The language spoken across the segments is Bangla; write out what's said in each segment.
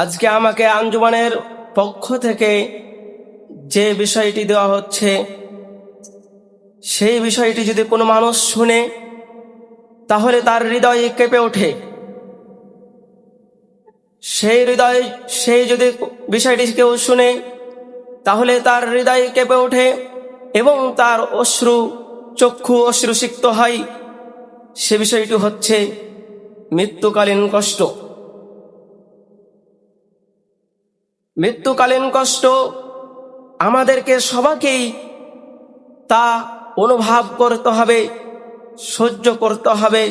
আজকে আমাকে আঞ্জুমানের পক্ষ থেকে যে বিষয়টি দেওয়া হচ্ছে, সেই বিষয়টি যদি কোনো মানুষ শুনে তাহলে তার হৃদয় কেঁপে ওঠে। সেই যদি বিষয়টি কেউ শুনে তাহলে তার হৃদয় কেঁপে ওঠে এবং তার চক্ষু অশ্রুসিক্ত হয়। সে বিষয়টি হচ্ছে মৃত্যুকালীন কষ্ট। মৃত্যুকালীন কষ্ট আমাদেরকে সবাইকেই তা অনুভব করতে হবে, সহ্য করতে হবে।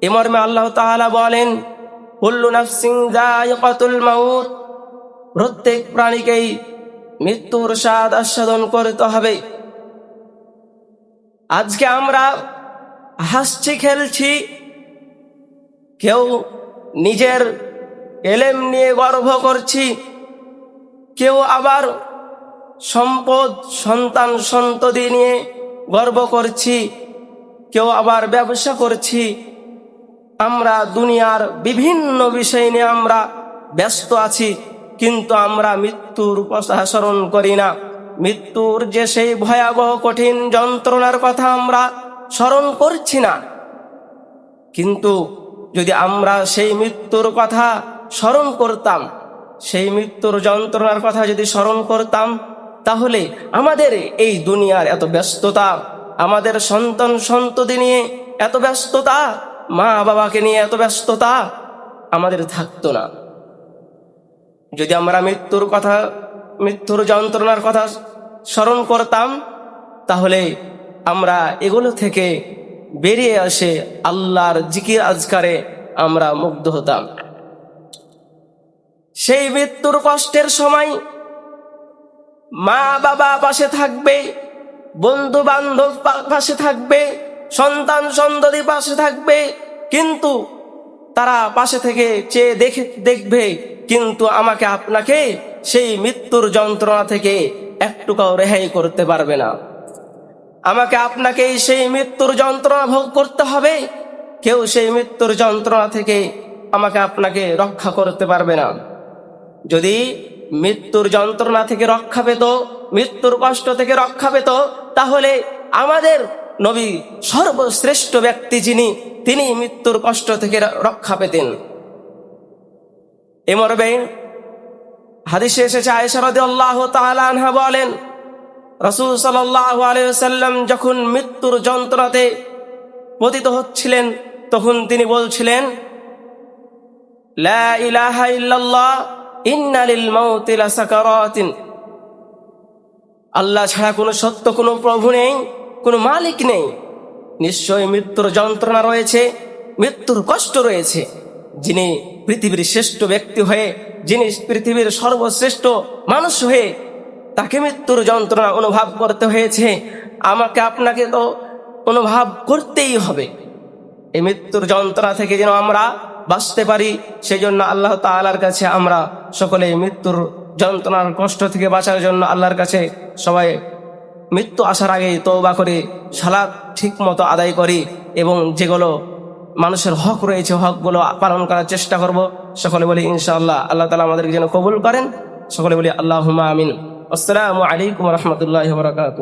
এ মর্মে আল্লাহ তাআলা বলেন, কুল্লু নাফসিন যায়িকাতুল মাউত, প্রত্যেক প্রাণীকেই মৃত্যুর স্বাদ আস্বাদন করতে হবে। আজকে আমরা হাসছি, খেলছি, কেউ নিজের এলেম নিয়ে গর্ব করছি, কেউ আবার সম্পদ সন্তান সন্ততি নিয়ে গর্ব করছি, কেউ আবার ব্যবসা করছি। আমরা দুনিয়ার বিভিন্ন বিষয় নিয়ে আমরা ব্যস্ত আছি, কিন্তু আমরা মৃত্যুর কথা স্মরণ করি না। মৃত্যুর যে সেই ভয়াবহ কঠিন যন্ত্রণার কথা আমরা স্মরণ করছি না। কিন্তু যদি আমরা সেই মৃত্যুর কথা স্মরণ করতাম, সেই মৃত্যুর যন্ত্রণার কথা যদি স্মরণ করতাম, তাহলে আমাদের এই দুনিয়ার এত ব্যস্ততা, আমাদের সন্তান সন্ততি নিয়ে এত ব্যস্ততা, মা বাবাকে নিয়ে এত ব্যস্ততা আমাদের থাকতো না। যদি আমরা মৃত্যুর যন্ত্রণার কথা স্মরণ করতাম, তাহলে আমরা এগুলো থেকে বেরিয়ে আসে আল্লাহর জিকির আজকারে আমরা মুগ্ধ হতাম। সেই মৃত্যুর কষ্টের সময় মা বাবা পাশে থাকবে, বন্ধু বান্ধব পাশে থাকবে, সন্তান সন্ততি পাশে থাকবে, কিন্তু তারা পাশে থেকে চেয়ে দেখবে, কিন্তু আমাকে আপনাকে সেই মৃত্যুর যন্ত্রণা থেকে একটুকাও রেহাই করতে পারবে না। আমাকে আপনাকে সেই মৃত্যুর যন্ত্রণা ভোগ করতে হবে, কেউ সেই মৃত্যুর যন্ত্রণা থেকে আমাকে আপনাকে রক্ষা করতে পারবে না। যদি মৃত্যুর যন্ত্রণা থেকে রক্ষা পেত, মৃত্যুর কষ্ট থেকে রক্ষা পেত, তাহলে আমাদের নবী সর্বশ্রেষ্ঠ ব্যক্তি তিনি মৃত্যুর কষ্ট থেকে রক্ষা পেতেন। এ মর্মে হাদিসে এসেছে, আয়েশা রাদিয়াল্লাহু তাআলা আনহা বলেন, রাসূল সাল্লাল্লাহু আলাইহি ওয়াসাল্লাম যখন মৃত্যুর যন্ত্রণাতে পতিত হচ্ছিলেন, তখন তিনি বলছিলেন, লা ইলাহা ইল্লাল্লাহ ইন্না লিল মাউতি লাসাকারাতিন। আল্লাহ ছাড়া কোনো সত্য কোনো প্রভু নেই, কোনো মালিক নেই। নিশ্চয়ই মৃত্যুর যন্ত্রণা রয়েছে, মৃত্যুর কষ্ট রয়েছে। যিনি পৃথিবীর শ্রেষ্ঠ ব্যক্তি হয়ে, যিনি পৃথিবীর সর্বশ্রেষ্ঠ মানুষ হয়ে, তাকে মৃত্যুর যন্ত্রণা অনুভব করতে হয়েছে। আমাকে আপনাকে তো অনুভব করতেই হবে। এই মৃত্যুর যন্ত্রণা থেকে যেন আমরা বাঁচতে পারি, সেই জন্য আল্লাহ তাআলার কাছে আমরা সকলে মৃত্যুর যন্ত্রণার কষ্ট থেকে বাঁচার জন্য আল্লাহর কাছে সবাই মৃত্যু আসার আগেই তওবা করি, সালাত ঠিক মতো আদায় করি, এবং যেগুলো মানুষের হক রয়েছে হকগুলো পালন করার চেষ্টা করব। সকলে বলি ইনশাআল্লাহ। আল্লাহ তাআলা আমাদেরকে যেন কবুল করেন। সকলে বলি আল্লাহুম্মা আমিন। আসসালামু আলাইকুম ওয়া রাহমাতুল্লাহি ওয়া বারাকাতুহু।